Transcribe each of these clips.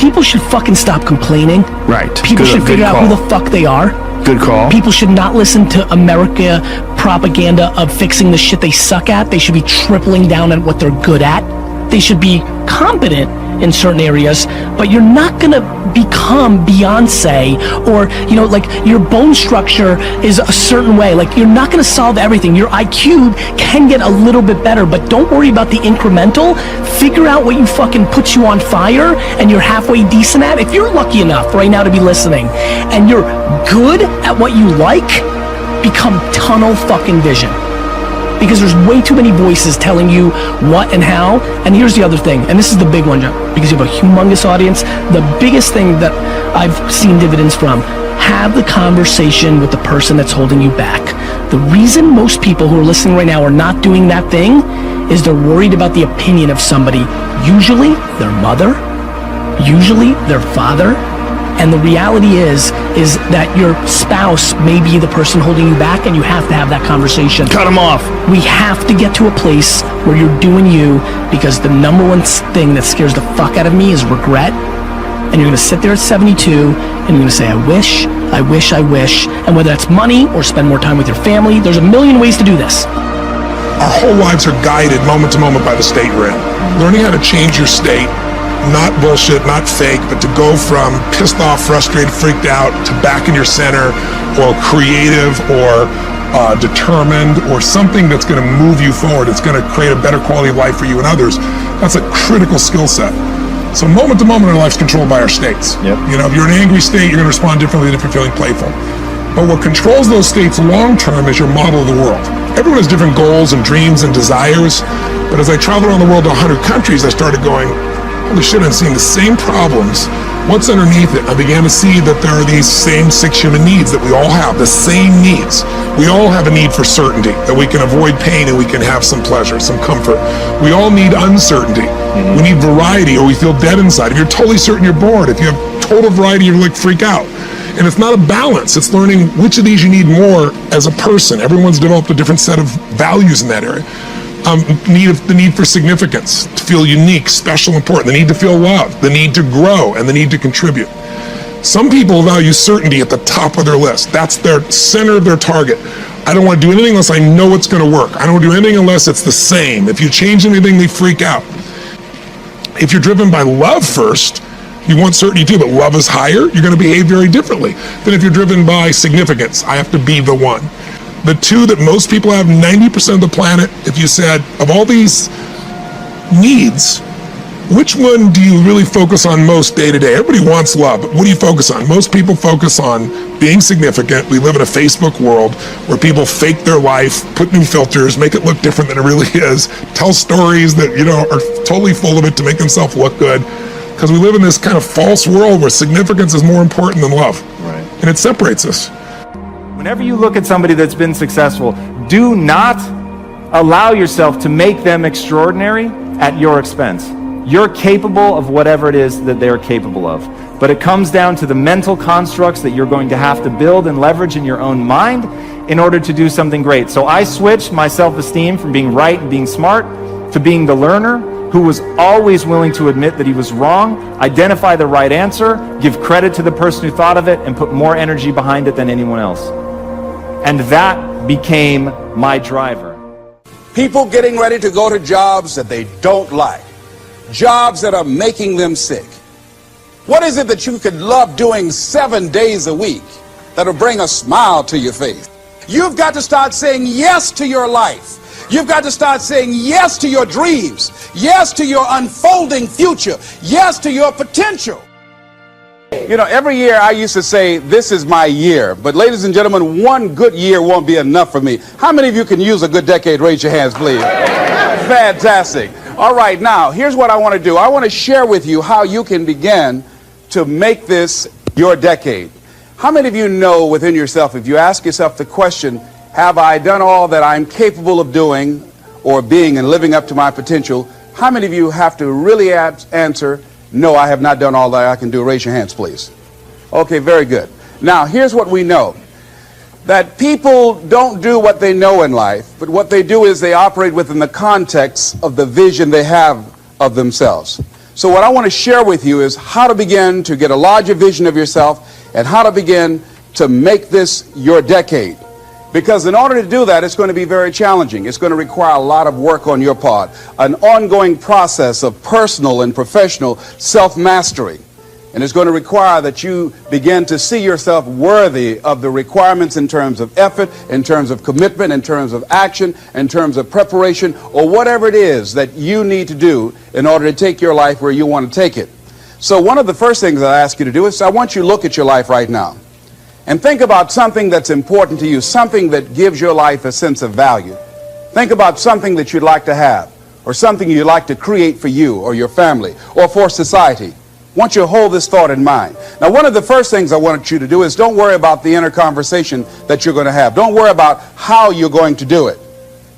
people should fucking stop complaining. Right. People should figure out who the fuck they are. Good call. People should not listen to America propaganda of fixing the shit they suck at. They should be tripling down at what they're good at. They should be competent in certain areas, but you're not gonna become Beyonce, or like your bone structure is a certain way. Like, you're not gonna solve everything. Your IQ can get a little bit better, but don't worry about the incremental. Figure out what you fucking puts you on fire and you're halfway decent at. If you're lucky enough right now to be listening and you're good at what you like, become tunnel fucking vision. Because there's way too many voices telling you what and how. And here's the other thing, and this is the big one, John, because you have a humongous audience. The biggest thing that I've seen dividends from: have the conversation with the person that's holding you back. The reason most people who are listening right now are not doing that thing is they're worried about the opinion of somebody, usually their mother, usually their father. And the reality is that your spouse may be the person holding you back, and you have to have that conversation. Cut them off. We have to get to a place where you're doing you, because the number one thing that scares the fuck out of me is regret. And you're gonna sit there at 72 and you're gonna say, I wish, I wish, I wish. And whether that's money or spend more time with your family, there's a million ways to do this. Our whole lives are guided moment to moment by the state we're in. Learning how to change your state, not bullshit, not fake, but to go from pissed off, frustrated, freaked out to back in your center, or creative, or determined, or something that's going to move you forward. It's going to create a better quality of life for you and others. That's a critical skill set. So moment to moment, our life's controlled by our states. Yep. If you're in an angry state, you're going to respond differently than if you're feeling playful. But what controls those states long term is your model of the world. Everyone has different goals and dreams and desires. But as I traveled around the world to 100 countries, I started going, holy shit, I'm seeing the same problems. What's underneath it? I began to see that there are these same 6 human needs that we all have, the same needs. We all have a need for certainty, that we can avoid pain and we can have some pleasure, some comfort. We all need uncertainty. We need variety, or we feel dead inside. If you're totally certain, you're bored. If you have total variety, you're like freak out. And it's not a balance. It's learning which of these you need more as a person. Everyone's developed a different set of values in that area. The need for significance, to feel unique, special, important, the need to feel loved, the need to grow, and the need to contribute. Some people value certainty at the top of their list. That's their center of their target. I don't want to do anything unless I know it's going to work. I don't want to do anything unless it's the same. If you change anything, they freak out. If you're driven by love first, you want certainty too, but love is higher, you're going to behave very differently than if you're driven by significance. I have to be the one. The two that most people have, 90% of the planet, if you said, of all these needs, which one do you really focus on most day to day? Everybody wants love, but what do you focus on? Most people focus on being significant. We live in a Facebook world where people fake their life, put new filters, make it look different than it really is, tell stories that, are totally full of it to make themselves look good. Because we live in this kind of false world where significance is more important than love. Right. And it separates us. Whenever you look at somebody that's been successful, do not allow yourself to make them extraordinary at your expense. You're capable of whatever it is that they're capable of. But it comes down to the mental constructs that you're going to have to build and leverage in your own mind in order to do something great. So I switched my self-esteem from being right and being smart to being the learner who was always willing to admit that he was wrong, identify the right answer, give credit to the person who thought of it, and put more energy behind it than anyone else. And that became my driver. People getting ready to go to jobs that they don't like, jobs that are making them sick. What is it that you could love doing 7 days a week that'll bring a smile to your face? You've got to start saying yes to your life. You've got to start saying yes to your dreams, yes to your unfolding future, yes to your potential. Every year I used to say, this is my year. But ladies and gentlemen, one good year won't be enough for me. How many of you can use a good decade? Raise your hands, please. Fantastic. All right, now, here's what I want to do. I want to share with you how you can begin to make this your decade. How many of you know within yourself, if you ask yourself the question, have I done all that I'm capable of doing or being and living up to my potential? How many of you have to really answer, no, I have not done all that I can do? Raise your hands, please. Okay, very good. Now, here's what we know. That people don't do what they know in life, but what they do is they operate within the context of the vision they have of themselves. So what I want to share with you is how to begin to get a larger vision of yourself and how to begin to make this your decade. Because in order to do that, it's going to be very challenging. It's going to require a lot of work on your part, an ongoing process of personal and professional self-mastery. And it's going to require that you begin to see yourself worthy of the requirements in terms of effort, in terms of commitment, in terms of action, in terms of preparation, or whatever it is that you need to do in order to take your life where you want to take it. So one of the first things I ask you to do is I want you to look at your life right now and think about something that's important to you, something that gives your life a sense of value. Think about something that you'd like to have, or something you'd like to create for you or your family or for society. I want you to hold this thought in mind. Now, one of the first things I want you to do is don't worry about the inner conversation that you're going to have. Don't worry about how you're going to do it.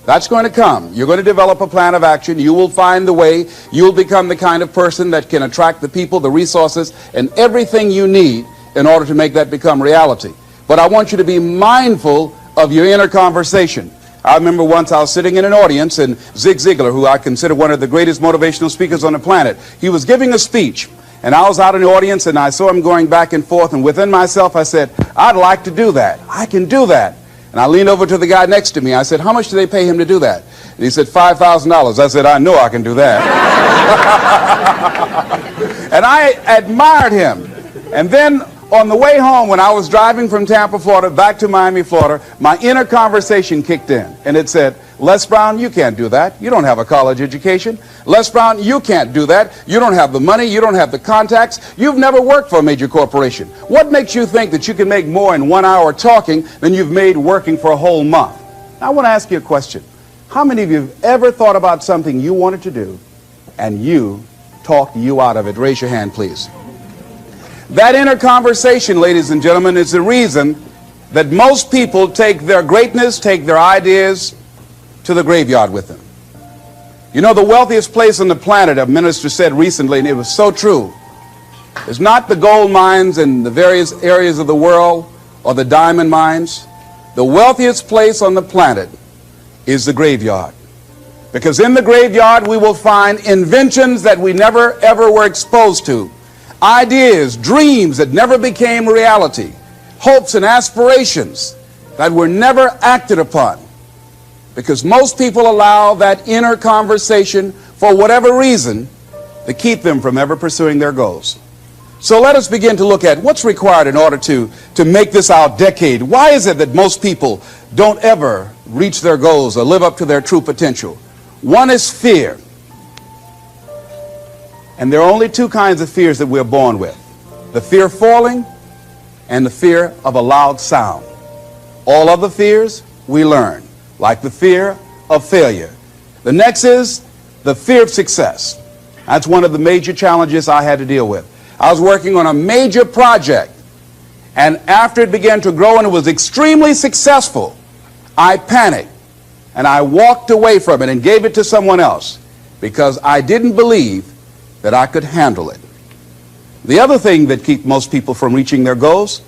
That's going to come. You're going to develop a plan of action. You will find the way. You'll become the kind of person that can attract the people, the resources, and everything you need in order to make that become reality. But I want you to be mindful of your inner conversation. I remember once I was sitting in an audience, and Zig Ziglar, who I consider one of the greatest motivational speakers on the planet, he was giving a speech. And I was out in the audience, and I saw him going back and forth, and within myself I said, I'd like to do that. I can do that. And I leaned over to the guy next to me. I said, how much do they pay him to do that? And he said, $5,000. I said, I know I can do that. And I admired him. And then on the way home, when I was driving from Tampa, Florida, back to Miami, Florida, my inner conversation kicked in. And it said, Les Brown, you can't do that. You don't have a college education. Les Brown, you can't do that. You don't have the money. You don't have the contacts. You've never worked for a major corporation. What makes you think that you can make more in 1 hour talking than you've made working for a whole month? Now, I want to ask you a question. How many of you have ever thought about something you wanted to do and you talked you out of it? Raise your hand, please. That inner conversation, ladies and gentlemen, is the reason that most people take their greatness, take their ideas to the graveyard with them. You know, the wealthiest place on the planet, a minister said recently, and it was so true, is not the gold mines in the various areas of the world or the diamond mines. The wealthiest place on the planet is the graveyard. Because in the graveyard we will find inventions that we never ever were exposed to. Ideas, dreams that never became reality, hopes and aspirations that were never acted upon. Because most people allow that inner conversation, for whatever reason, to keep them from ever pursuing their goals. So let us begin to look at what's required in order to make this our decade. Why is it that most people don't ever reach their goals or live up to their true potential? One is fear. And there are only two kinds of fears that we're born with. The fear of falling and the fear of a loud sound. All other fears we learn, like the fear of failure. The next is the fear of success. That's one of the major challenges I had to deal with. I was working on a major project, and after it began to grow and it was extremely successful, I panicked and I walked away from it and gave it to someone else because I didn't believe that I could handle it. The other thing that keeps most people from reaching their goals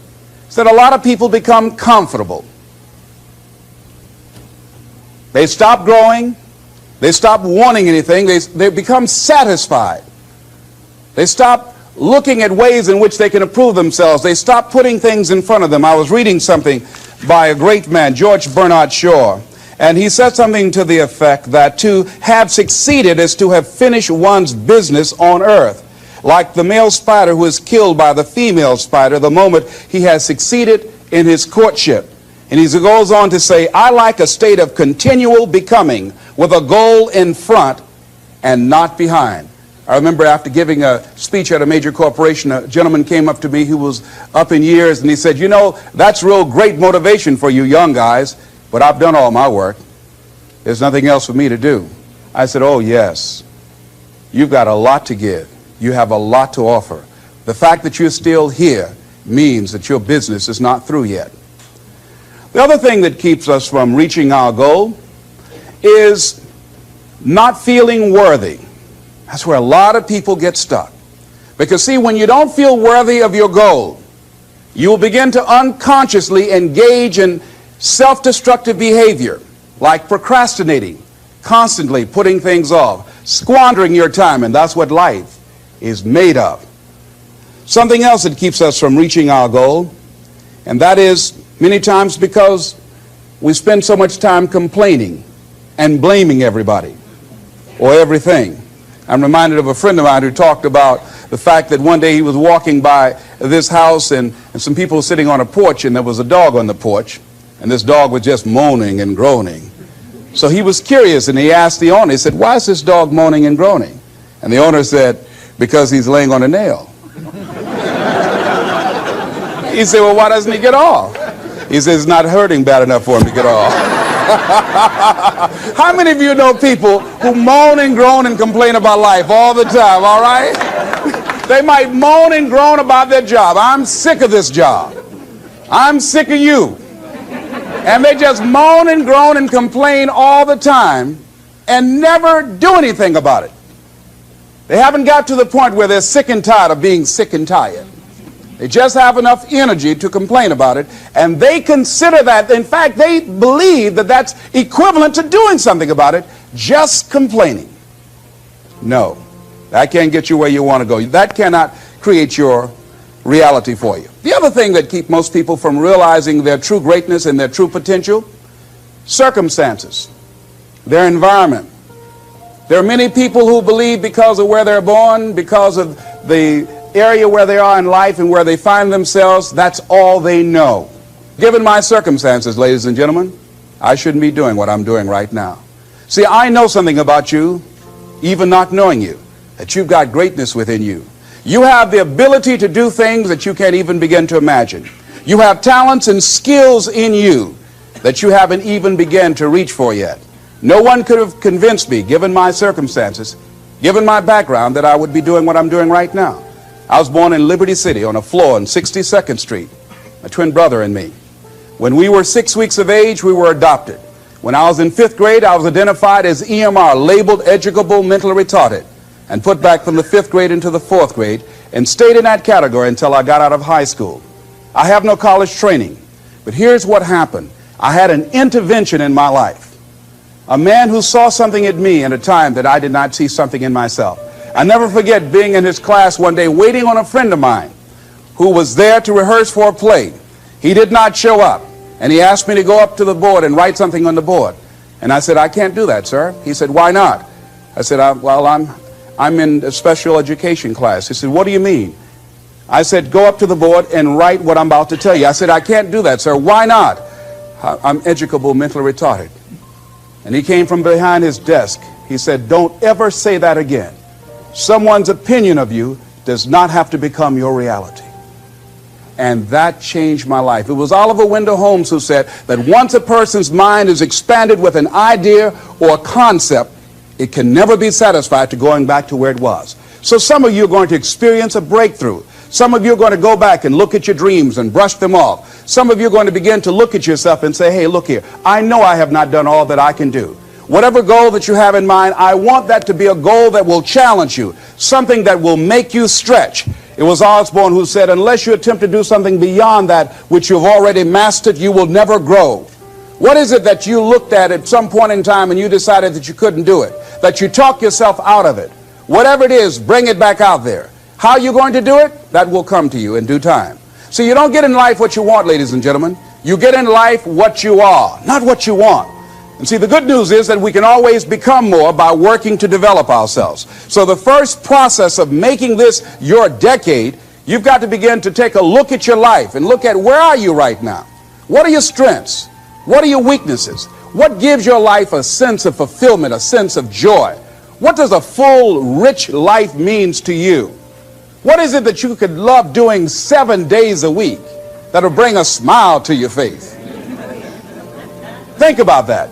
is that a lot of people become comfortable. They stop growing. They stop wanting anything. They become satisfied. They stop looking at ways in which they can improve themselves. They stop putting things in front of them. I was reading something by a great man, George Bernard Shaw, and he said something to the effect that to have succeeded is to have finished one's business on earth. Like the male spider who is killed by the female spider the moment he has succeeded in his courtship. And he goes on to say, I like a state of continual becoming with a goal in front and not behind. I remember after giving a speech at a major corporation, a gentleman came up to me who was up in years, and he said, you know, that's real great motivation for you young guys, but I've done all my work. There's nothing else for me to do. I said, oh yes, you've got a lot to give. You have a lot to offer. The fact that you're still here means that your business is not through yet. The other thing that keeps us from reaching our goal is not feeling worthy. That's where a lot of people get stuck. Because see, when you don't feel worthy of your goal, you will begin to unconsciously engage in self-destructive behavior, like procrastinating, constantly putting things off, squandering your time, and that's what life is made of. Something else that keeps us from reaching our goal, and that is many times because we spend so much time complaining and blaming everybody or everything. I'm reminded of a friend of mine who talked about the fact that one day he was walking by this house and some people were sitting on a porch, and there was a dog on the porch, and this dog was just moaning and groaning. So he was curious, and he asked the owner, he said, "Why is this dog moaning and groaning?" And the owner said, "Because he's laying on a nail." He said, "Well, why doesn't he get off?" He says, "It's not hurting bad enough for him to get off." How many of you know people who moan and groan and complain about life all the time, all right? They might moan and groan about their job. "I'm sick of this job. I'm sick of you." And they just moan and groan and complain all the time and never do anything about it. They haven't got to the point where they're sick and tired of being sick and tired. They just have enough energy to complain about it, and they consider that, in fact, they believe that that's equivalent to doing something about it, just complaining. No, that can't get you where you want to go. That cannot create your reality for you. The other thing that keeps most people from realizing their true greatness and their true potential, circumstances, their environment. There are many people who believe because of where they're born, because of the area where they are in life and where they find themselves, that's all they know. Given my circumstances, ladies and gentlemen, I shouldn't be doing what I'm doing right now. See, I know something about you, even not knowing you, that you've got greatness within you. You have the ability to do things that you can't even begin to imagine. You have talents and skills in you that you haven't even begun to reach for yet. No one could have convinced me, given my circumstances, given my background, that I would be doing what I'm doing right now. I was born in Liberty City on a floor on 62nd Street, my twin brother and me. When we were 6 weeks of age, we were adopted. When I was in 5th grade, I was identified as EMR, labeled educable mentally retarded, and put back from the 5th grade into the 4th grade and stayed in that category until I got out of high school. I have no college training, but here's what happened. I had an intervention in my life. A man who saw something in me at a time that I did not see something in myself. I never forget being in his class one day waiting on a friend of mine who was there to rehearse for a play. He did not show up, and he asked me to go up to the board and write something on the board. And I said, "I can't do that, sir." He said, "Why not?" I said, I'm in a special education class." He said, "What do you mean?" I said, "Go up to the board and write what I'm about to tell you." I said, "I can't do that, sir." "Why not?" "I'm educable mentally retarded." And he came from behind his desk. He said, "Don't ever say that again. Someone's opinion of you does not have to become your reality." And that changed my life. It was Oliver Wendell Holmes who said that once a person's mind is expanded with an idea or a concept, it can never be satisfied to going back to where it was. So some of you are going to experience a breakthrough. Some of you are going to go back and look at your dreams and brush them off. Some of you are going to begin to look at yourself and say, "Hey, look here. I know I have not done all that I can do. Whatever goal that you have in mind, I want that to be a goal that will challenge you, something that will make you stretch." It was Osborne who said, "Unless you attempt to do something beyond that which you've already mastered, you will never grow." What is it that you looked at some point in time and you decided that you couldn't do it, that you talked yourself out of it? Whatever it is, bring it back out there. How you're going to do it, that will come to you in due time. So you don't get in life what you want, ladies and gentlemen. You get in life what you are, not what you want. And see, the good news is that we can always become more by working to develop ourselves. So the first process of making this your decade, you've got to begin to take a look at your life and look at where are you right now? What are your strengths? What are your weaknesses? What gives your life a sense of fulfillment, a sense of joy? What does a full, rich life means to you? What is it that you could love doing 7 days a week that'll bring a smile to your face? Think about that.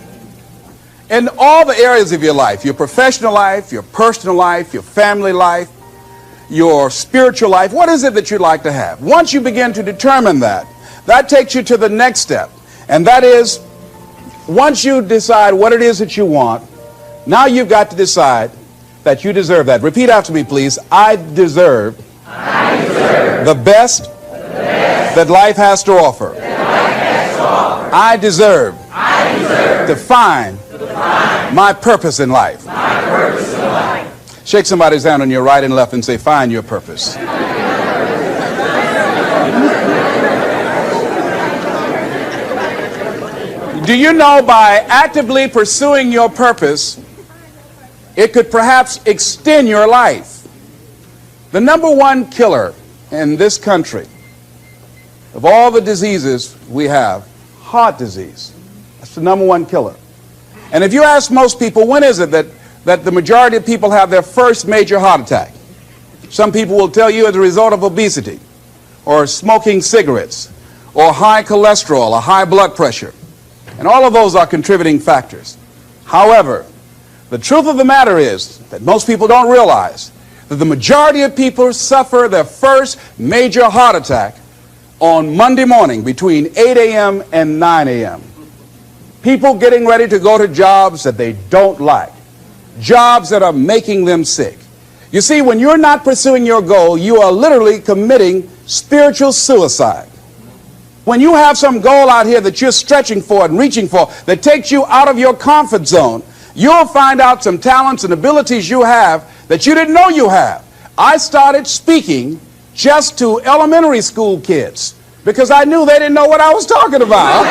In all the areas of your life, your professional life, your personal life, your family life, your spiritual life, what is it that you'd like to have? Once you begin to determine that, that takes you to the next step. And that is, once you decide what it is that you want, now you've got to decide that you deserve that. Repeat after me, please. I deserve the best that life has to offer. I deserve to find my purpose in life. Shake somebody's hand on your right and left and say, find your purpose. Do you know by actively pursuing your purpose, it could perhaps extend your life? The number one killer in this country of all the diseases we have, heart disease. That's the number one killer. And if you ask most people, when is it that the majority of people have their first major heart attack? Some people will tell you as a result of obesity, or smoking cigarettes, or high cholesterol, or high blood pressure. And all of those are contributing factors. However, the truth of the matter is that most people don't realize that the majority of people suffer their first major heart attack on Monday morning between 8 a.m. and 9 a.m. People getting ready to go to jobs that they don't like, jobs that are making them sick. You see, when you're not pursuing your goal, you are literally committing spiritual suicide. When you have some goal out here that you're stretching for and reaching for that takes you out of your comfort zone, you'll find out some talents and abilities you have that you didn't know you have. I started speaking just to elementary school kids because I knew they didn't know what I was talking about.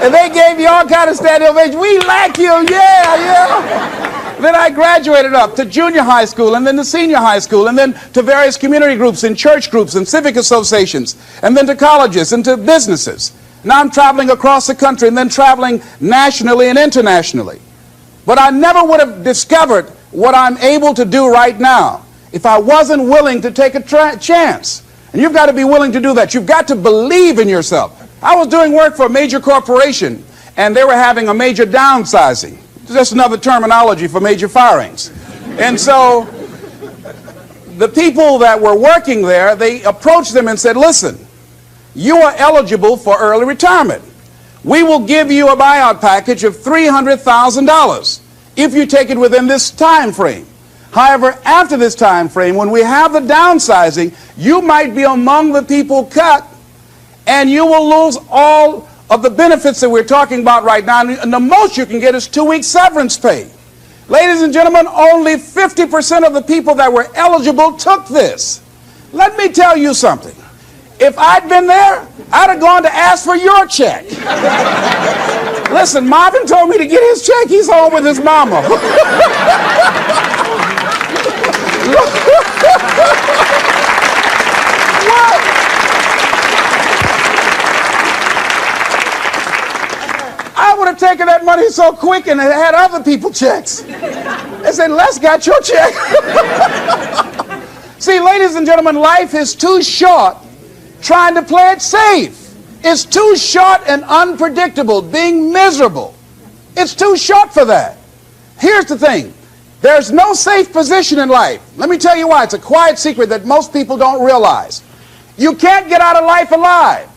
And they gave me all kind of standing ovation. We like you, yeah. Then I graduated up to junior high school and then to senior high school and then to various community groups and church groups and civic associations and then to colleges and to businesses. Now I'm traveling across the country and then traveling nationally and internationally. But I never would have discovered what I'm able to do right now if I wasn't willing to take a chance. And you've got to be willing to do that. You've got to believe in yourself. I was doing work for a major corporation and they were having a major downsizing. Just another terminology for major firings. And so the people that were working there, they approached them and said, listen, you are eligible for early retirement. We will give you a buyout package of $300,000 if you take it within this time frame. However, after this time frame, when we have the downsizing, you might be among the people cut and you will lose all of the benefits that we're talking about right now, and the most you can get is 2 weeks severance pay. Ladies and gentlemen, only 50% of the people that were eligible took this. Let me tell you something. If I'd been there, I'd have gone to ask for your check. Listen, Marvin told me to get his check. He's home with his mama. What? I would have taken that money so quick and had other people checks. They said, Les got your check. See, ladies and gentlemen, life is too short trying to play it safe. It's too short and unpredictable, being miserable. It's too short for that. Here's the thing. There's no safe position in life. Let me tell you why. It's a quiet secret that most people don't realize. You can't get out of life alive.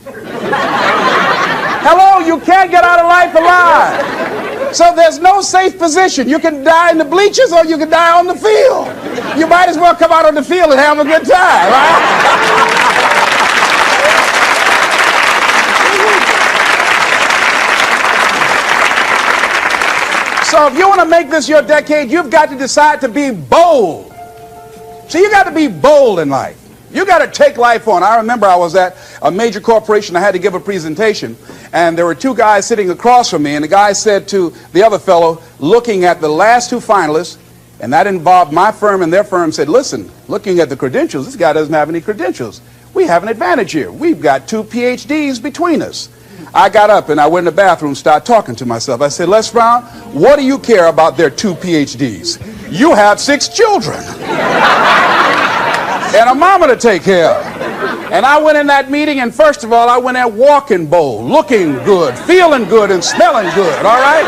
Hello, you can't get out of life alive. So there's no safe position. You can die in the bleachers or you can die on the field. You might as well come out on the field and have a good time, right? So if you want to make this your decade, you've got to decide to be bold. So you got to be bold in life. You got to take life on. I remember I was at a major corporation. I had to give a presentation, and there were two guys sitting across from me, and the guy said to the other fellow, looking at the last two finalists, and that involved my firm and their firm, said, listen, looking at the credentials, this guy doesn't have any credentials. We have an advantage here. We've got 2 PhDs between us. I got up and I went in the bathroom and started talking to myself. I said, Les Brown, what do you care about their 2 PhDs? You have 6 children. And a mama to take care of. And I went in that meeting, and first of all, I went there walking bold, looking good, feeling good, and smelling good, all right?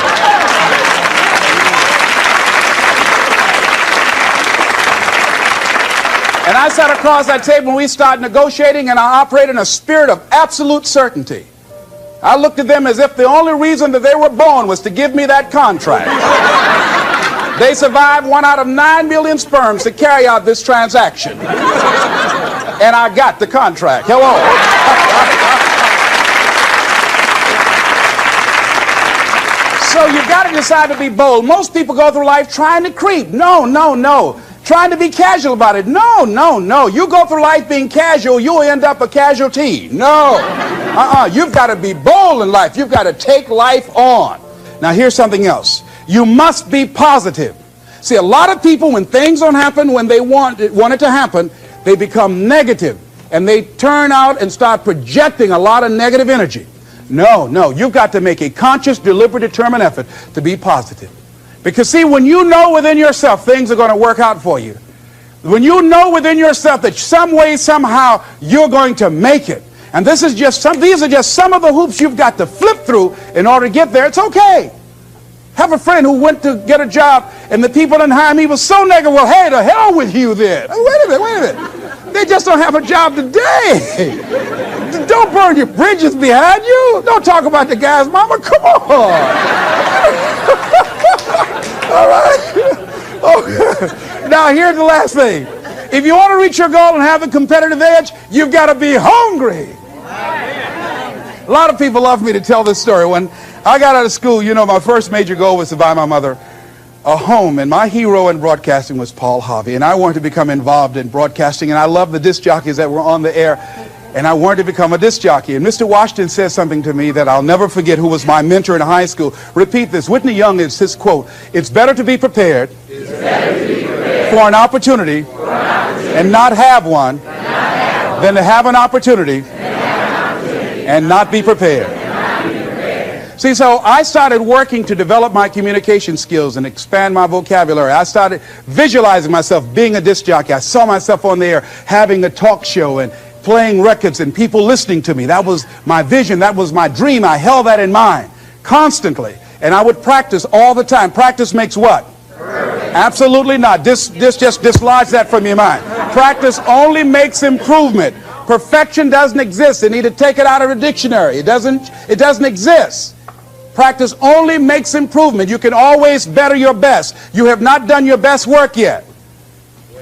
And I sat across that table, and we started negotiating, and I operated in a spirit of absolute certainty. I looked at them as if the only reason that they were born was to give me that contract. They survived 1 out of 9 million sperms to carry out this transaction. And I got the contract. Hello. So you've got to decide to be bold. Most people go through life trying to creep. No, no, no. Trying to be casual about it. No, no, no. You go through life being casual, you'll end up a casualty. No. You've got to be bold in life. You've got to take life on. Now here's something else. You must be positive. See, a lot of people, when things don't happen when they want it to happen, they become negative. And they turn out and start projecting a lot of negative energy. No, no. You've got to make a conscious, deliberate, determined effort to be positive. Because see, when you know within yourself things are going to work out for you, when you know within yourself that some way, somehow, you're going to make it, and these are just some of the hoops you've got to flip through in order to get there, it's okay. Have a friend who went to get a job, and the people didn't hire him. He was so negative. Well, hey, to hell with you then. Wait a minute. They just don't have a job today. Don't burn your bridges behind you. Don't talk about the guy's mama. Come on. All right. Okay. Now, here's the last thing. If you want to reach your goal and have a competitive edge, you've got to be hungry. A lot of people love me to tell this story. When I got out of school, you know, my first major goal was to buy my mother a home, and my hero in broadcasting was Paul Harvey, and I wanted to become involved in broadcasting, and I loved the disc jockeys that were on the air, and I wanted to become a disc jockey. And Mr. Washington said something to me that I'll never forget, who was my mentor in high school. Repeat this. Whitney Young is his quote. It's better to be prepared, for an opportunity, and not have one, than to have an opportunity and not be prepared. See, so I started working to develop my communication skills and expand my vocabulary. I started visualizing myself being a disc jockey. I saw myself on the air having a talk show and playing records and people listening to me. That was my vision. That was my dream. I held that in mind constantly. And I would practice all the time. Practice makes what? Absolutely not. Just dislodge that from your mind. Practice only makes improvement. Perfection doesn't exist. They need to take it out of the dictionary. It doesn't exist. Practice only makes improvement. You can always better your best. You have not done your best work yet.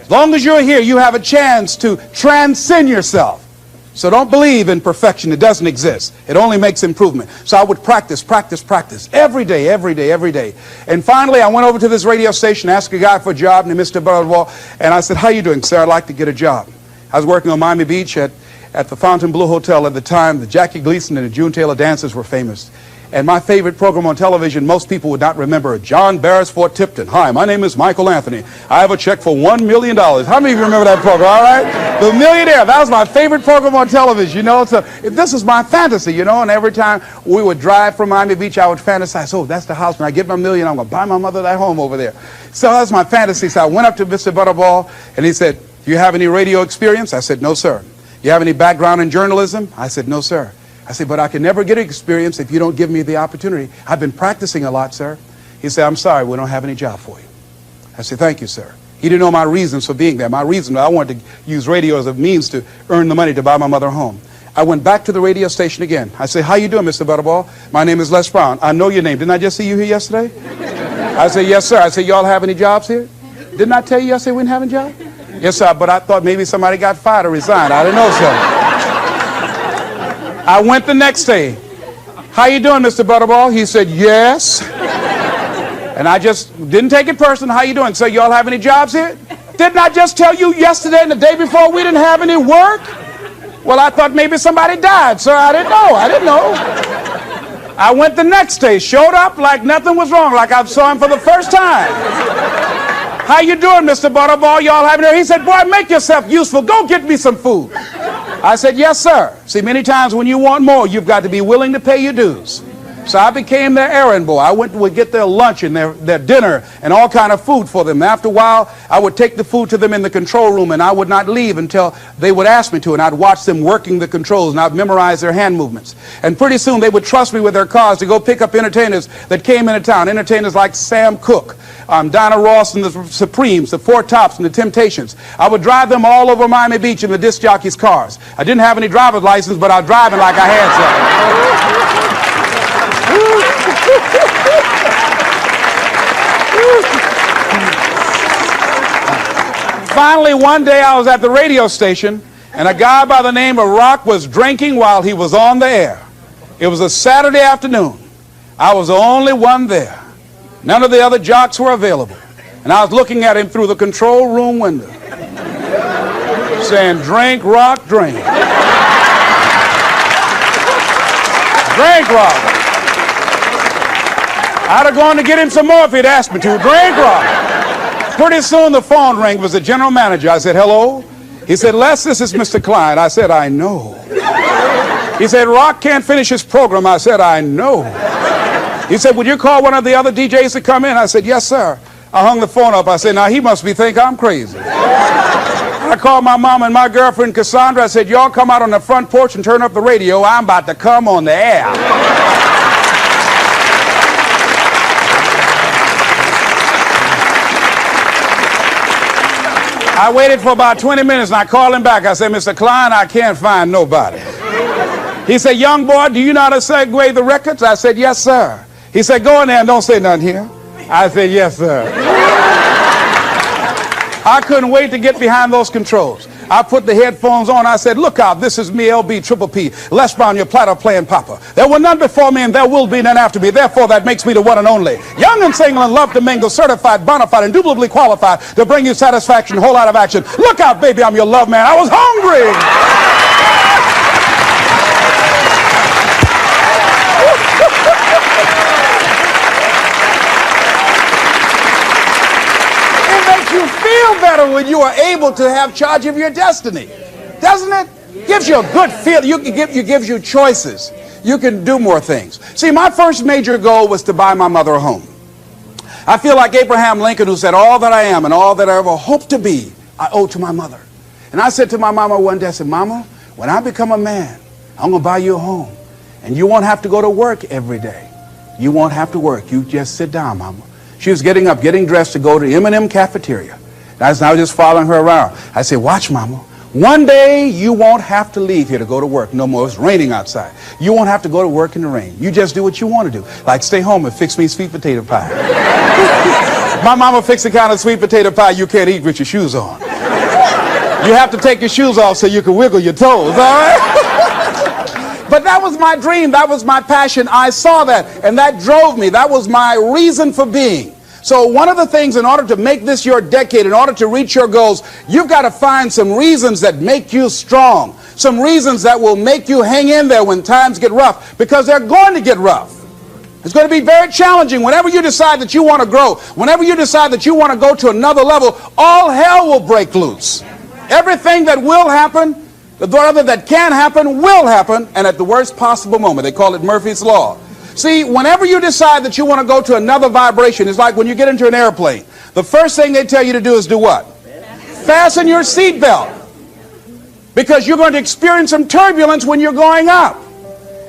As long as you're here, you have a chance to transcend yourself. So don't believe in perfection. It doesn't exist. It only makes improvement. So I would practice every day. And finally, I went over to this radio station, asked a guy for a job named Mr. Butterwall, and I said, "How you doing, sir? I'd like to get a job." I was working on Miami Beach at the Fontainebleau Hotel at the time. The Jackie Gleason and the June Taylor dances were famous. And my favorite program on television, most people would not remember, John Beresford Tipton. "Hi, my name is Michael Anthony. I have a check for $1 million. How many of you remember that program, all right? The Millionaire. That was my favorite program on television, you know. So this is my fantasy, you know. And every time we would drive from Miami Beach, I would fantasize, oh, that's the house. When I get my million, I'm going to buy my mother that home over there. So that's my fantasy. So I went up to Mr. Butterball, and he said, "Do you have any radio experience?" I said, "No, sir." "You have any background in journalism?" I said, "No, sir." I said, "But I can never get experience if you don't give me the opportunity. I've been practicing a lot, sir." He said, "I'm sorry, we don't have any job for you." I said, "Thank you, sir." He didn't know my reasons for being there. My reason, I wanted to use radio as a means to earn the money to buy my mother a home. I went back to the radio station again. I said, "How you doing, Mr. Butterball? My name is Les Brown. I know your name. Didn't I just see you here yesterday?" I said, "Yes, sir." I said, "Y'all have any jobs here?" "Didn't I tell you yesterday we didn't have a job?" "Yes, sir, but I thought maybe somebody got fired or resigned. I didn't know, sir." I went the next day. "How you doing, Mr. Butterball?" He said, "Yes." And I just didn't take it personal. "How you doing?" "So y'all have any jobs here?" "Didn't I just tell you yesterday and the day before we didn't have any work?" "Well, I thought maybe somebody died, sir. I didn't know. I went the next day, showed up like nothing was wrong, like I saw him for the first time. "How you doing, Mr. Butterball? Y'all have any?" He said, "Boy, make yourself useful. Go get me some food." I said, "Yes, sir." See, many times when you want more, you've got to be willing to pay your dues. So I became their errand boy. I would get their lunch and their dinner and all kind of food for them. After a while, I would take the food to them in the control room, and I would not leave until they would ask me to, and I'd watch them working the controls, and I'd memorize their hand movements. And pretty soon, they would trust me with their cars to go pick up entertainers that came into town, entertainers like Sam Cooke, Donna Ross and the Supremes, the Four Tops and the Temptations. I would drive them all over Miami Beach in the disc jockeys' cars. I didn't have any driver's license, but I was driving like I had some. Finally, one day I was at the radio station, and a guy by the name of Rock was drinking while he was on the air. It was a Saturday afternoon. I was the only one there. None of the other jocks were available. And I was looking at him through the control room window, saying, drink, rock, drink. Drink, rock. I'd have gone to get him some more if he'd asked me to. Drink, rock. Pretty soon the phone rang. It was the general manager. I said, hello? He said, Les, this is Mr. Klein. I said, I know. He said, Rock can't finish his program. I said, I know. He said, would you call one of the other DJs to come in? I said, yes, sir. I hung the phone up. I said, now he must think I'm crazy. I called my mom and my girlfriend Cassandra. I said, y'all come out on the front porch and turn up the radio. I'm about to come on the air. I waited for about 20 minutes and I called him back. I said, Mr. Klein, I can't find nobody. He said, young boy, do you know how to segue the records? I said, yes, sir. He said, go in there and don't say nothing here. I said, yes, sir. I couldn't wait to get behind those controls. I put the headphones on. I said, look out, this is me, LB, Triple P, Les Brown, your platter playing papa. There were none before me and there will be none after me. Therefore, that makes me the one and only. Young and single and love to mingle, certified, bona fide, indubitably qualified to bring you satisfaction, whole lot of action. Look out, baby, I'm your love man. I was hungry. You feel better when you are able to have charge of your destiny, doesn't it? Gives you a good feel. You gives you choices. You can do more things. See, my first major goal was to buy my mother a home. I feel like Abraham Lincoln, who said, all that I am and all that I ever hope to be, I owe to my mother. And I said to my mama one day, I said, Mama, when I become a man, I'm going to buy you a home. And you won't have to go to work every day. You won't have to work. You just sit down, Mama. She was getting up, getting dressed to go to M&M cafeteria. I was just following her around. I said, watch, Mama. One day you won't have to leave here to go to work no more. It's raining outside. You won't have to go to work in the rain. You just do what you want to do. Like stay home and fix me sweet potato pie. My mama fixed the kind of sweet potato pie you can't eat with your shoes on. You have to take your shoes off so you can wiggle your toes, all right? But that was my dream. That was my passion. I saw that, and that drove me. That was my reason for being. So one of the things, in order to make this your decade, in order to reach your goals, you've got to find some reasons that make you strong. Some reasons that will make you hang in there when times get rough, because they're going to get rough. It's going to be very challenging. Whenever you decide that you want to grow, whenever you decide that you want to go to another level, all hell will break loose. Everything that will happen, that can happen, will happen, and at the worst possible moment. They call it Murphy's Law. See, whenever you decide that you want to go to another vibration, it's like when you get into an airplane. The first thing they tell you to do is do what? Fasten your seatbelt. Because you're going to experience some turbulence when you're going up.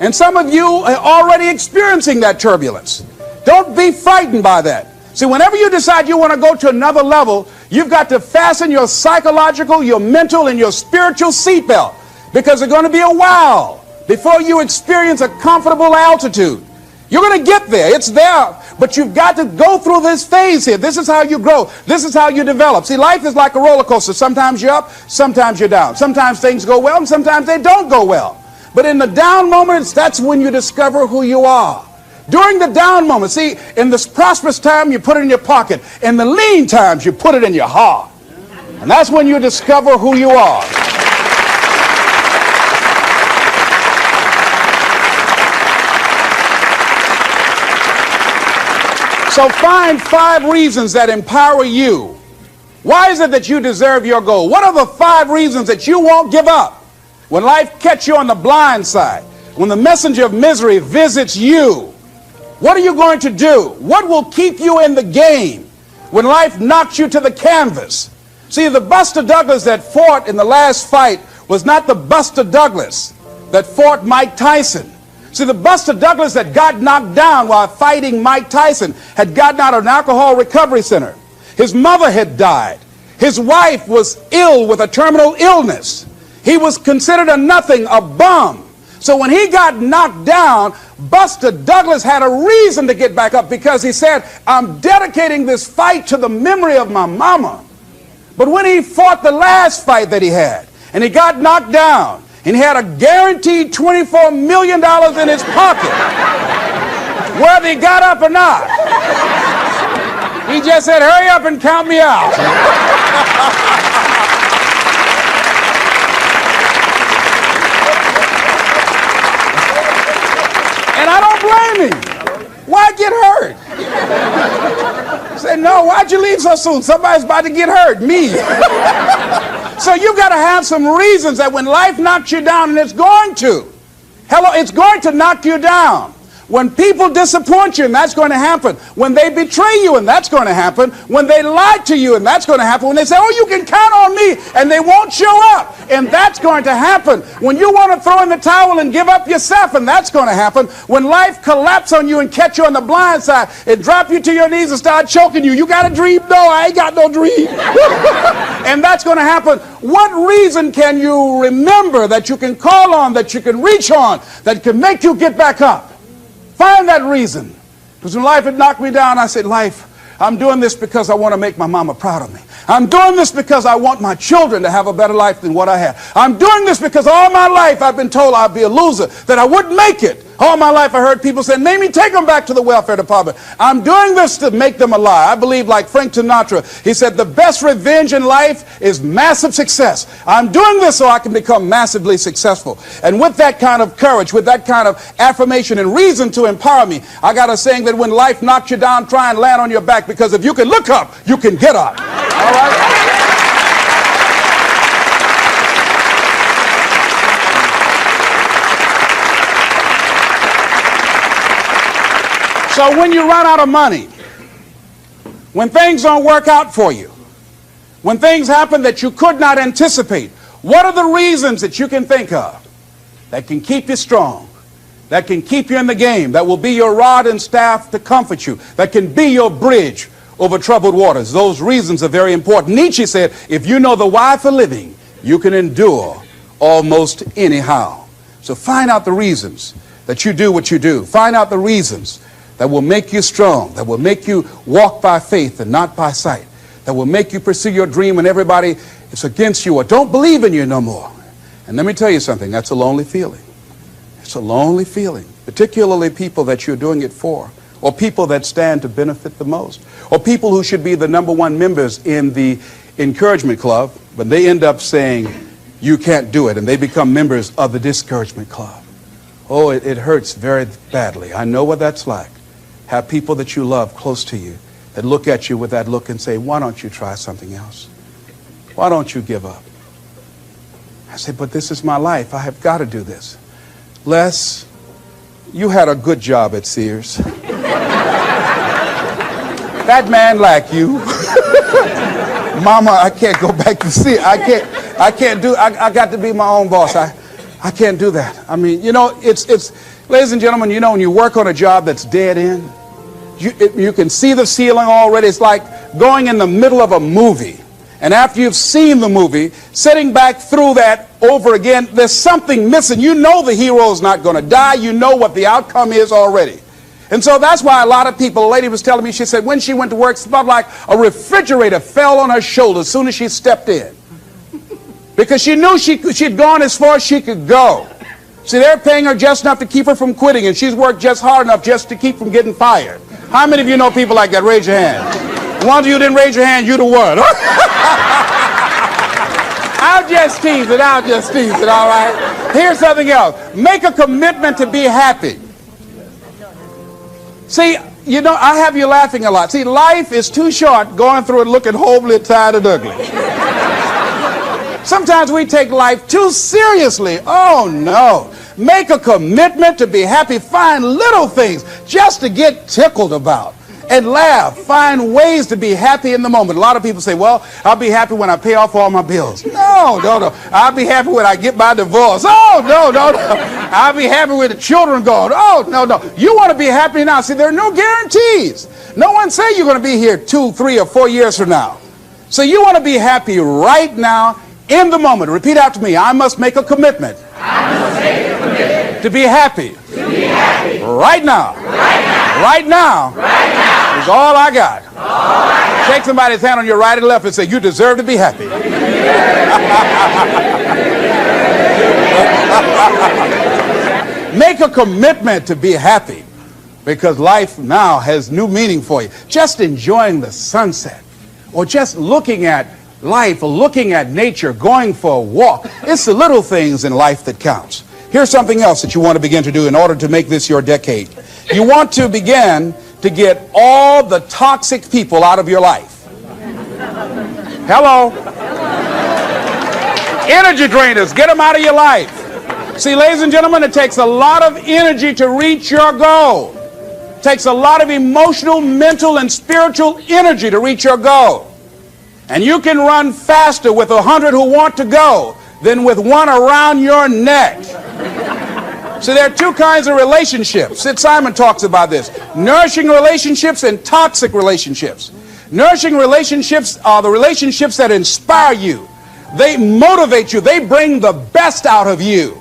And some of you are already experiencing that turbulence. Don't be frightened by that. See, whenever you decide you want to go to another level, you've got to fasten your psychological, your mental, and your spiritual seatbelt. Because it's going to be a while before you experience a comfortable altitude. You're going to get there. It's there. But you've got to go through this phase here. This is how you grow. This is how you develop. See, life is like a roller coaster. Sometimes you're up, sometimes you're down. Sometimes things go well, and sometimes they don't go well. But in the down moments, that's when you discover who you are. During the down moments, see, in this prosperous time, you put it in your pocket. In the lean times, you put it in your heart. And that's when you discover who you are. So find 5 reasons that empower you. Why is it that you deserve your goal? What are the 5 reasons that you won't give up when life catches you on the blind side? When the messenger of misery visits you? What are you going to do? What will keep you in the game when life knocks you to the canvas? See, the Buster Douglas that fought in the last fight was not the Buster Douglas that fought Mike Tyson. See, the Buster Douglas that got knocked down while fighting Mike Tyson had gotten out of an alcohol recovery center. His mother had died. His wife was ill with a terminal illness. He was considered a nothing, a bum. So when he got knocked down, Buster Douglas had a reason to get back up, because he said, I'm dedicating this fight to the memory of my mama. But when he fought the last fight that he had, and he got knocked down, and he had a guaranteed $24 million in his pocket, whether he got up or not. He just said, hurry up and count me out. And I don't blame him. Why get hurt? Say, no, why'd you leave so soon? Somebody's about to get hurt, me. So you've got to have some reasons that when life knocks you down, and it's going to. Hello, it's going to knock you down. When people disappoint you, and that's going to happen. When they betray you, and that's going to happen. When they lie to you, and that's going to happen. When they say, oh, you can count on me, and they won't show up, and that's going to happen. When you want to throw in the towel and give up yourself, and that's going to happen. When life collapses on you and catch you on the blind side, and drop you to your knees and start choking you. You got a dream? No, I ain't got no dream. And that's going to happen. What reason can you remember that you can call on, that you can reach on, that can make you get back up? Find that reason. Because when life had knocked me down, I said, life, I'm doing this because I want to make my mama proud of me. I'm doing this because I want my children to have a better life than what I have. I'm doing this because all my life I've been told I'd be a loser, that I wouldn't make it. All my life I heard people say, maybe take them back to the welfare department. I'm doing this to make them alive. I believe, like Frank Sinatra, he said, the best revenge in life is massive success. I'm doing this so I can become massively successful. And with that kind of courage, with that kind of affirmation and reason to empower me, I got a saying that when life knocks you down, try and land on your back, because if you can look up, you can get up. All right? So when you run out of money, when things don't work out for you, when things happen that you could not anticipate, what are the reasons that you can think of that can keep you strong, that can keep you in the game, that will be your rod and staff to comfort you, that can be your bridge over troubled waters? Those reasons are very important. Nietzsche said, if you know the why for living, you can endure almost anyhow. So find out the reasons that you do what you do. Find out the reasons that will make you strong, that will make you walk by faith and not by sight, that will make you pursue your dream when everybody is against you or don't believe in you no more. And let me tell you something, that's a lonely feeling. It's a lonely feeling, particularly people that you're doing it for, or people that stand to benefit the most, or people who should be the #1 members in the encouragement club, but they end up saying, you can't do it, and they become members of the discouragement club. Oh, it hurts very badly. I know what that's like. Have people that you love close to you that look at you with that look and say, why don't you try something else? Why don't you give up? I say, but this is my life. I have got to do this. Les, you had a good job at Sears. That man like you. Mama, I can't go back to Sears. I got to be my own boss. I can't do that. I mean, you know, it's ladies and gentlemen, you know, when you work on a job that's dead end, you can see the ceiling already. It's like going in the middle of a movie. And after you've seen the movie, sitting back through that over again, there's something missing. You know the hero's not going to die. You know what the outcome is already. And so that's why a lot of people, a lady was telling me, she said when she went to work, it felt like a refrigerator fell on her shoulder as soon as she stepped in. Because she knew she'd gone as far as she could go. See, they're paying her just enough to keep her from quitting, and she's worked just hard enough just to keep from getting fired. How many of you know people like that? Raise your hand. The ones of you who didn't raise your hand, you the one. I'll just tease it, all right? Here's something else. Make a commitment to be happy. See, you know, I have you laughing a lot. See, life is too short going through it looking homely, tired, and ugly. Sometimes we take life too seriously. Oh, no. Make a commitment to be happy. Find little things just to get tickled about and laugh. Find ways to be happy in the moment. A lot of people say, well, I'll be happy when I pay off all my bills. No. I'll be happy when I get my divorce. Oh, no. I'll be happy with the children gone. Oh, no. You want to be happy now. See, there are no guarantees. No one say you're going to be here 2, 3, or 4 years from now. So you want to be happy right now in the moment. Repeat after me. I must make a commitment. To be happy. Right now. Right now. Is all I got. Shake somebody's hand on your right and left and say, you deserve to be happy. Make a commitment to be happy. because life now has new meaning for you. Just enjoying the sunset, or just looking at life, or looking at nature, going for a walk. It's the little things in life that counts. Here's something else that you want to begin to do in order to make this your decade. You want to begin to get all the toxic people out of your life. Hello? Energy drainers, get them out of your life. See, ladies and gentlemen, it takes a lot of energy to reach your goal. It takes a lot of emotional, mental, and spiritual energy to reach your goal. And you can run faster with 100 who want to go than with one around your neck. So there are two kinds of relationships. Sid Simon talks about this. Nourishing relationships and toxic relationships. Nourishing relationships are the relationships that inspire you. They motivate you. They bring the best out of you.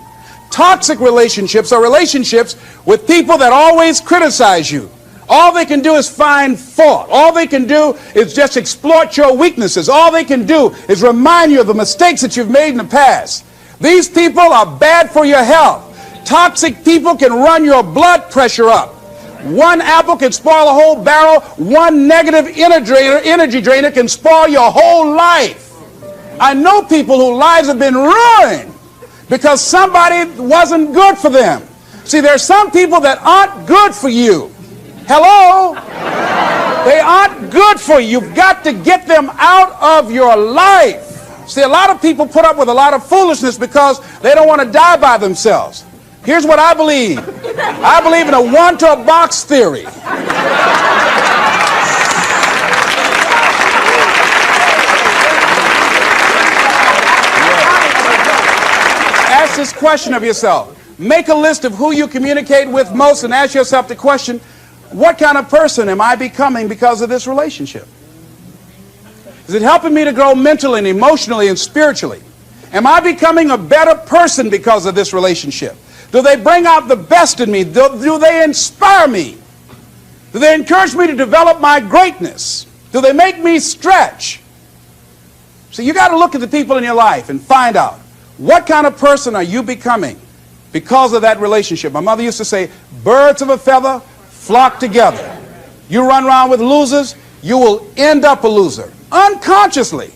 Toxic relationships are relationships with people that always criticize you. All they can do is find fault. All they can do is just exploit your weaknesses. All they can do is remind you of the mistakes that you've made in the past. These people are bad for your health. Toxic people can run your blood pressure up. One apple can spoil a whole barrel. One negative energy drainer can spoil your whole life. I know people whose lives have been ruined because somebody wasn't good for them. See, there are some people that aren't good for you. Hello? They aren't good for you. You've got to get them out of your life. See, a lot of people put up with a lot of foolishness because they don't want to die by themselves. Here's what I believe. I believe in a one-to-a-box theory. Ask this question of yourself. Make a list of who you communicate with most and ask yourself the question, what kind of person am I becoming because of this relationship? Is it helping me to grow mentally and emotionally and spiritually? Am I becoming a better person because of this relationship? Do they bring out the best in me? Do they inspire me? Do they encourage me to develop my greatness? Do they make me stretch? So you got to look at the people in your life and find out what kind of person are you becoming because of that relationship. My mother used to say, birds of a feather flock together. You run around with losers, you will end up a loser. Unconsciously.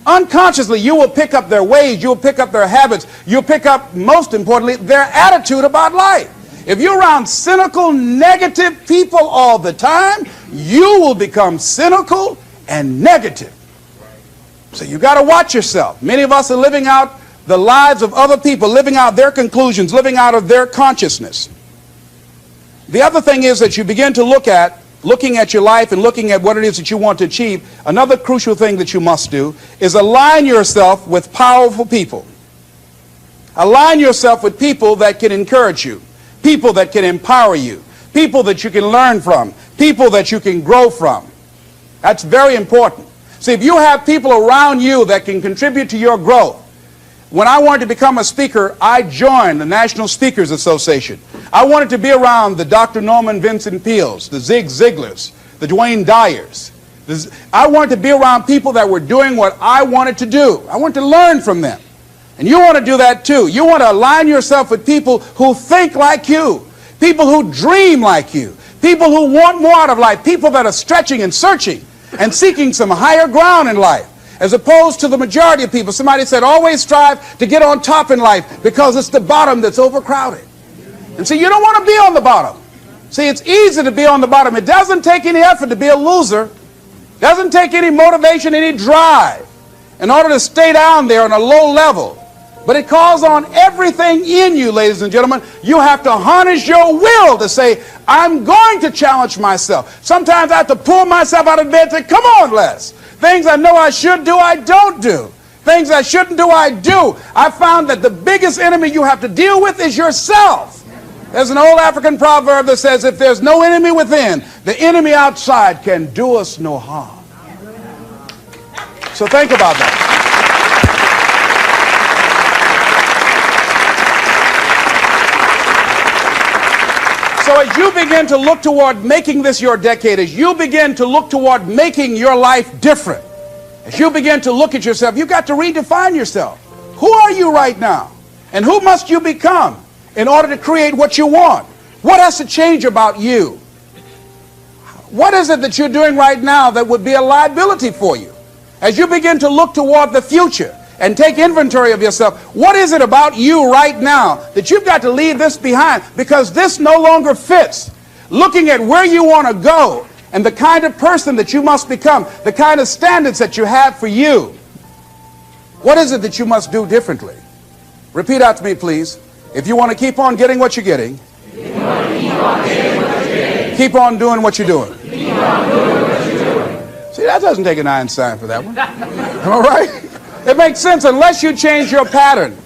Unconsciously, you will pick up their ways, you'll pick up their habits, you'll pick up, most importantly, their attitude about life. If you're around cynical, negative people all the time, you will become cynical and negative. So you got to watch yourself. Many of us are living out the lives of other people, living out their conclusions, living out of their consciousness. The other thing is that you begin to looking at your life and looking at what it is that you want to achieve. Another crucial thing that you must do is align yourself with powerful people. Align yourself with people that can encourage you, people that can empower you, people that you can learn from, people that you can grow from. That's very important. See, if you have people around you that can contribute to your growth. When I wanted to become a speaker, I joined the National Speakers Association. I wanted to be around the Dr. Norman Vincent Peales, the Zig Ziglars, the Dwayne Dyers. I wanted to be around people that were doing what I wanted to do. I wanted to learn from them. And you want to do that too. You want to align yourself with people who think like you, people who dream like you, people who want more out of life, people that are stretching and searching and seeking some higher ground in life. As opposed to the majority of people. Somebody said, always strive to get on top in life because it's the bottom that's overcrowded. And so you don't want to be on the bottom. See, it's easy to be on the bottom. It doesn't take any effort to be a loser. It doesn't take any motivation, any drive in order to stay down there on a low level. But it calls on everything in you, ladies and gentlemen. You have to harness your will to say, I'm going to challenge myself. Sometimes I have to pull myself out of bed and say, come on, Les. Things I know I should do, I don't do. Things I shouldn't do, I do. I found that the biggest enemy you have to deal with is yourself. There's an old African proverb that says, if there's no enemy within, the enemy outside can do us no harm. So think about that. So as you begin to look toward making this your decade, as you begin to look toward making your life different, as you begin to look at yourself, you've got to redefine yourself. Who are you right now? And who must you become in order to create what you want? What has to change about you? What is it that you're doing right now that would be a liability for you? As you begin to look toward the future and take inventory of yourself, what is it about you right now that you've got to leave this behind because this no longer fits? Looking at where you want to go and the kind of person that you must become, the kind of standards that you have for you. What is it that you must do differently? Repeat out to me, please. If you want to keep on getting what you're getting, keep on doing what you're doing. See, that doesn't take an Einstein for that one. All right? It makes sense unless you change your pattern,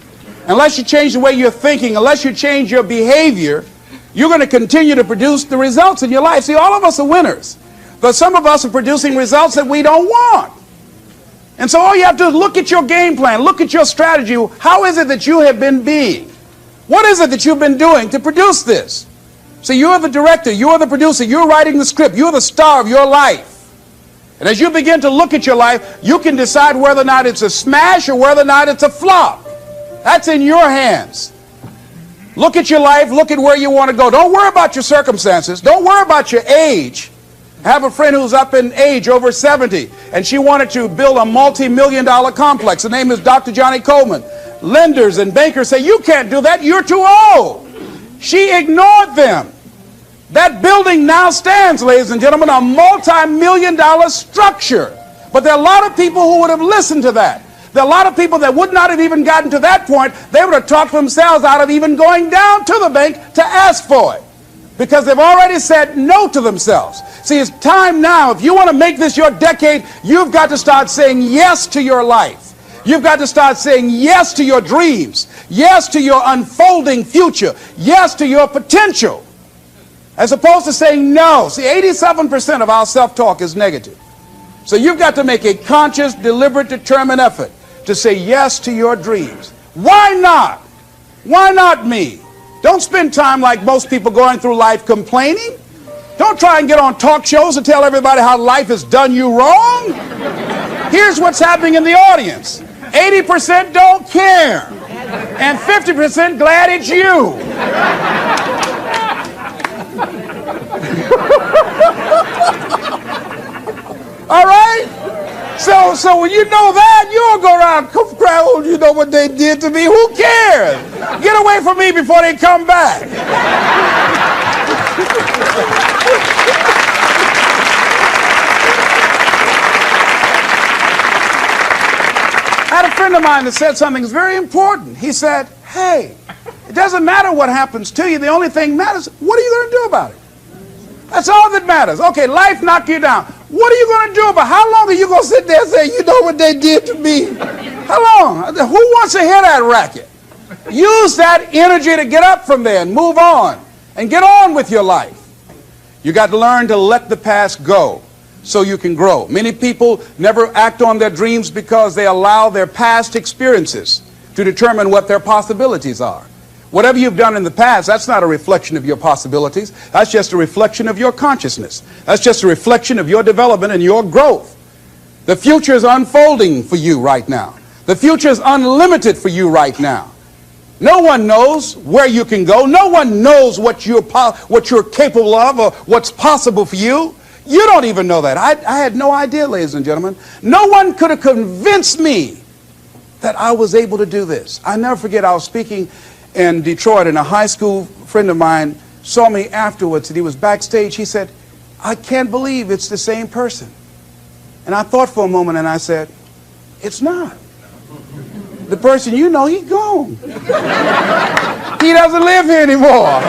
unless you change the way you're thinking, unless you change your behavior, you're going to continue to produce the results in your life. See, all of us are winners, but some of us are producing results that we don't want. And so all you have to do is look at your game plan, look at your strategy. How is it that you have been being? What is it that you've been doing to produce this? See, you're the director, you're the producer, you're writing the script, you're the star of your life. And as you begin to look at your life, you can decide whether or not it's a smash or whether or not it's a flop. That's in your hands. Look at your life, look at where you want to go. Don't worry about your circumstances. Don't worry about your age. I have a friend who's up in age, over 70, and she wanted to build a multi-million-dollar complex. The name is Dr. Johnny Coleman. Lenders and bankers say, you can't do that, you're too old. She ignored them. That building now stands, ladies and gentlemen, a multi-million-dollar structure. But there are a lot of people who would have listened to that. There are a lot of people that would not have even gotten to that point. They would have talked themselves out of even going down to the bank to ask for it, because they've already said no to themselves. See, it's time now. If you want to make this your decade, you've got to start saying yes to your life. You've got to start saying yes to your dreams, yes to your unfolding future, yes to your potential, as opposed to saying no. See, 87% of our self-talk is negative. So you've got to make a conscious, deliberate, determined effort to say yes to your dreams. Why not? Why not me? Don't spend time like most people going through life complaining. Don't try and get on talk shows and tell everybody how life has done you wrong. Here's what's happening in the audience. 80% don't care, and 50% glad it's you. All right? So when you know that, you'll go around cry, oh, you know what they did to me? Who cares? Get away from me before they come back. I had a friend of mine that said something that's very important. He said, hey, it doesn't matter what happens to you. The only thing matters, what are you going to do about it? That's all that matters. Okay, life knocked you down. What are you going to do about it? How long are you going to sit there and say, you know what they did to me? How long? Who wants to hear that racket? Use that energy to get up from there and move on and get on with your life. You got to learn to let the past go so you can grow. Many people never act on their dreams because they allow their past experiences to determine what their possibilities are. Whatever you've done in the past, that's not a reflection of your possibilities. That's just a reflection of your consciousness. That's just a reflection of your development and your growth. The future is unfolding for you right now. The future is unlimited for you right now. No one knows where you can go. No one knows what you're capable of or what's possible for you. You don't even know that. I had no idea, ladies and gentlemen. No one could have convinced me that I was able to do this. I never forget, I was speaking in Detroit, and a high school friend of mine saw me afterwards, and he was backstage. He said, I can't believe it's the same person. And I thought for a moment, and I said, it's not. The person you know, he's gone. He doesn't live here anymore.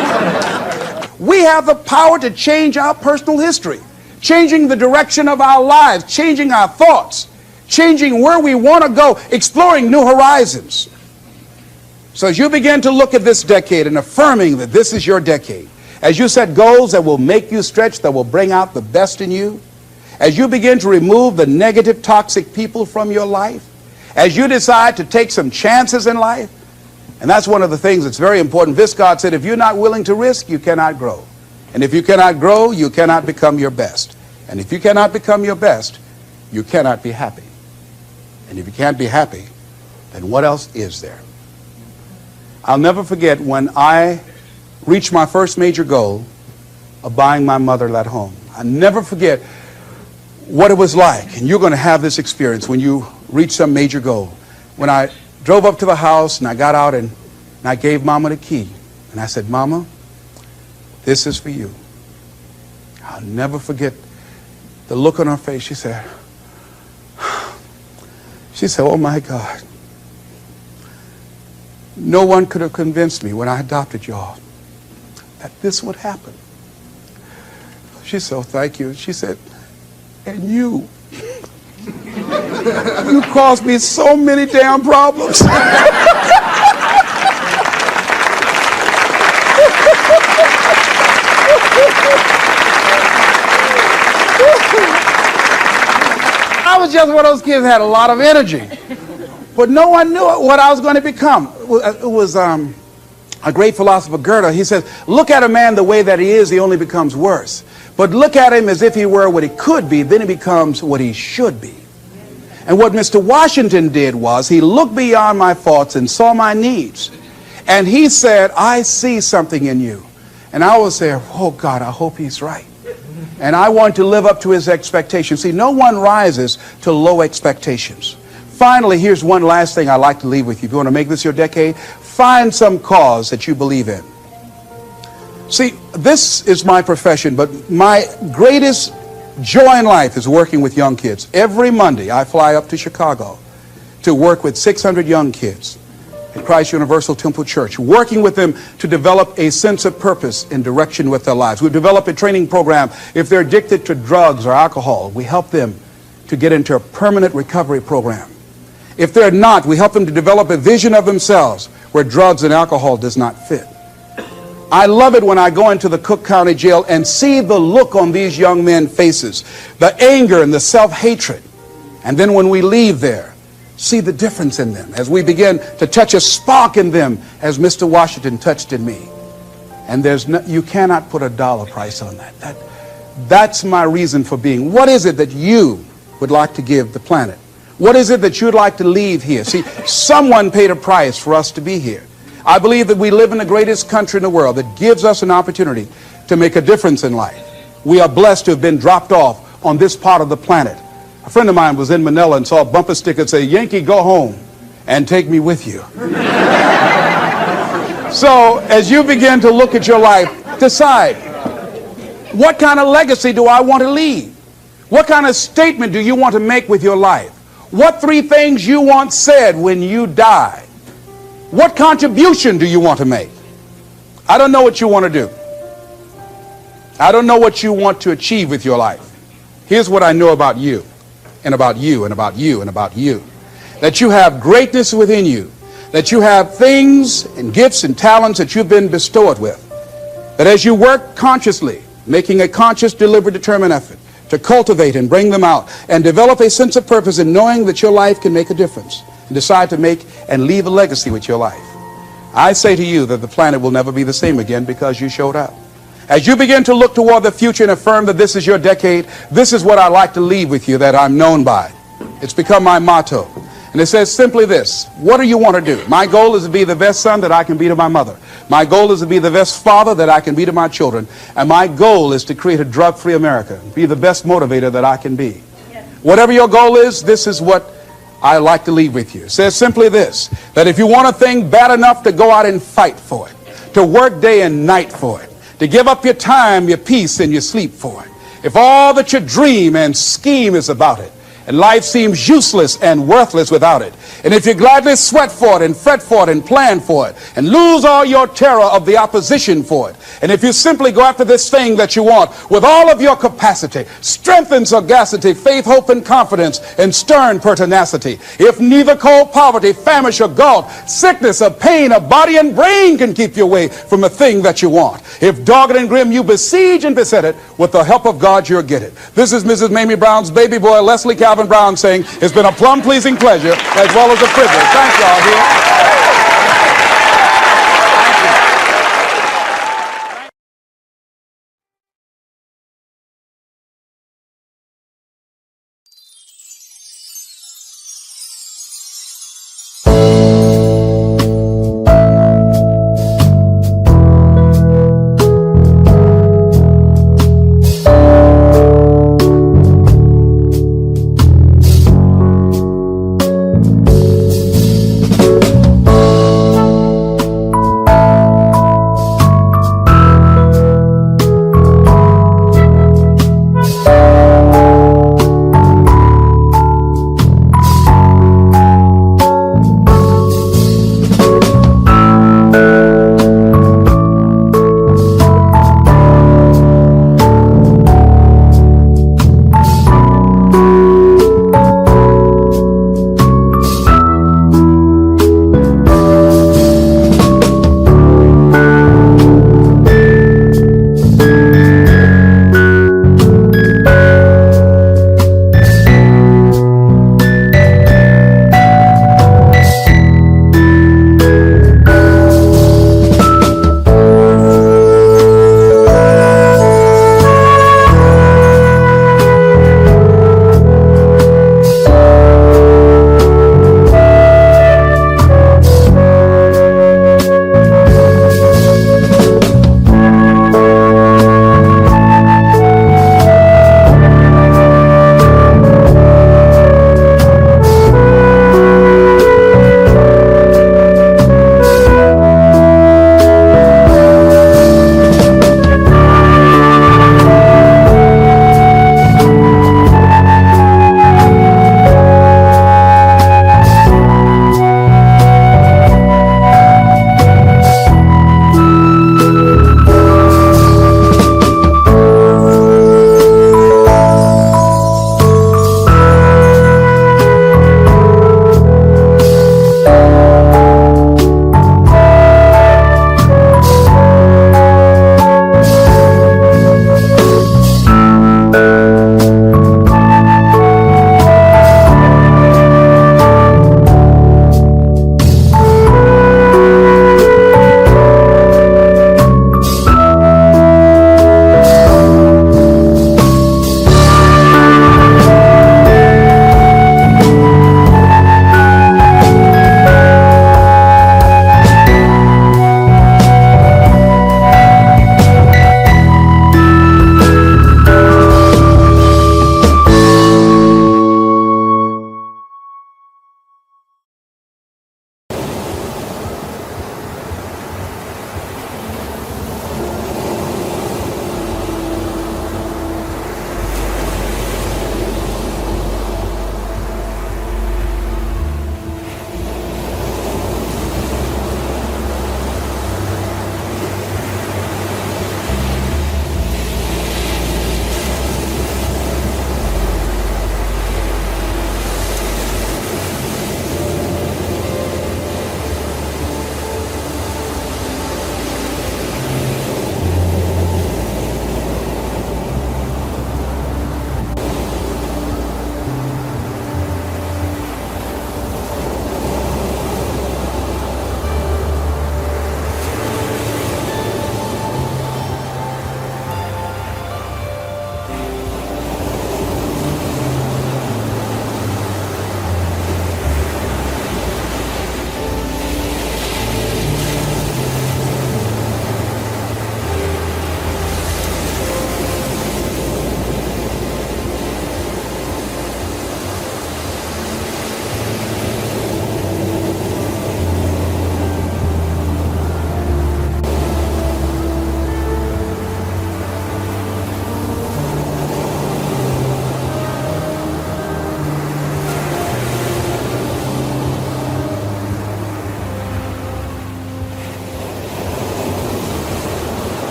We have the power to change our personal history, changing the direction of our lives, changing our thoughts, changing where we want to go, exploring new horizons. So as you begin to look at this decade and affirming that this is your decade, as you set goals that will make you stretch, that will bring out the best in you, as you begin to remove the negative, toxic people from your life, as you decide to take some chances in life, and that's one of the things that's very important. Viscard said, if you're not willing to risk, you cannot grow. And if you cannot grow, you cannot become your best. And if you cannot become your best, you cannot be happy. And if you can't be happy, then what else is there? I'll never forget when I reach my first major goal of buying my mother that home. I never forget what it was like, and you're going to have this experience when you reach some major goal. When I drove up to the house and I got out and I gave Mama the key, and I said, Mama, this is for you. I'll never forget the look on her face. She said, oh my God, no one could have convinced me when I adopted y'all that this would happen. She said, oh, thank you. She said, and you caused me so many damn problems. I was just one of those kids that had a lot of energy. But no one knew what I was going to become. It was a great philosopher, Goethe. He says, look at a man the way that he is, he only becomes worse. But look at him as if he were what he could be, then he becomes what he should be. And what Mr. Washington did was he looked beyond my faults and saw my needs. And he said, I see something in you. And I was there, oh God, I hope he's right. And I want to live up to his expectations. See, no one rises to low expectations. Finally, here's one last thing I'd like to leave with you. If you want to make this your decade, find some cause that you believe in. See, this is my profession, but my greatest joy in life is working with young kids. Every Monday, I fly up to Chicago to work with 600 young kids at Christ Universal Temple Church, working with them to develop a sense of purpose and direction with their lives. We've developed a training program. If they're addicted to drugs or alcohol, we help them to get into a permanent recovery program. If they're not, we help them to develop a vision of themselves where drugs and alcohol does not fit. I love it when I go into the Cook County Jail and see the look on these young men's faces, the anger and the self-hatred. And then when we leave there, see the difference in them as we begin to touch a spark in them as Mr. Washington touched in me. And you cannot put a dollar price on that. That's my reason for being. What is it that you would like to give the planet? What is it that you'd like to leave here? See, someone paid a price for us to be here. I believe that we live in the greatest country in the world that gives us an opportunity to make a difference in life. We are blessed to have been dropped off on this part of the planet. A friend of mine was in Manila and saw a bumper sticker that said, Yankee, go home and take me with you. So as you begin to look at your life, decide, what kind of legacy do I want to leave? What kind of statement do you want to make with your life? What 3 things you want said when you die? What contribution do you want to make? I don't know what you want to do. I don't know what you want to achieve with your life. Here's what I know about you, and about you, and about you, and about you. That you have greatness within you. That you have things and gifts and talents that you've been bestowed with. That as you work consciously, making a conscious, deliberate, determined effort to cultivate and bring them out and develop a sense of purpose in knowing that your life can make a difference and decide to make and leave a legacy with your life. I say to you that the planet will never be the same again because you showed up. As you begin to look toward the future and affirm that this is your decade, this is what I like to leave with you that I'm known by. It's become my motto. And it says simply this: what do you want to do? My goal is to be the best son that I can be to my mother. My goal is to be the best father that I can be to my children. And my goal is to create a drug-free America, be the best motivator that I can be. Yes. Whatever your goal is, this is what I like to leave with you. It says simply this, that if you want a thing bad enough to go out and fight for it, to work day and night for it, to give up your time, your peace, and your sleep for it, if all that you dream and scheme is about it, and life seems useless and worthless without it, and if you gladly sweat for it and fret for it and plan for it and lose all your terror of the opposition for it, and if you simply go after this thing that you want with all of your capacity, strength and sagacity, faith, hope, and confidence, and stern pertinacity, if neither cold poverty, famish, or gulf, sickness, or pain, of body and brain can keep you away from a thing that you want, if dogged and grim you besiege and beset it, with the help of God you'll get it. This is Mrs. Mamie Brown's baby boy, Leslie Calvin Brown, saying it's been a plumb pleasing pleasure as well as a privilege. Thank y'all here.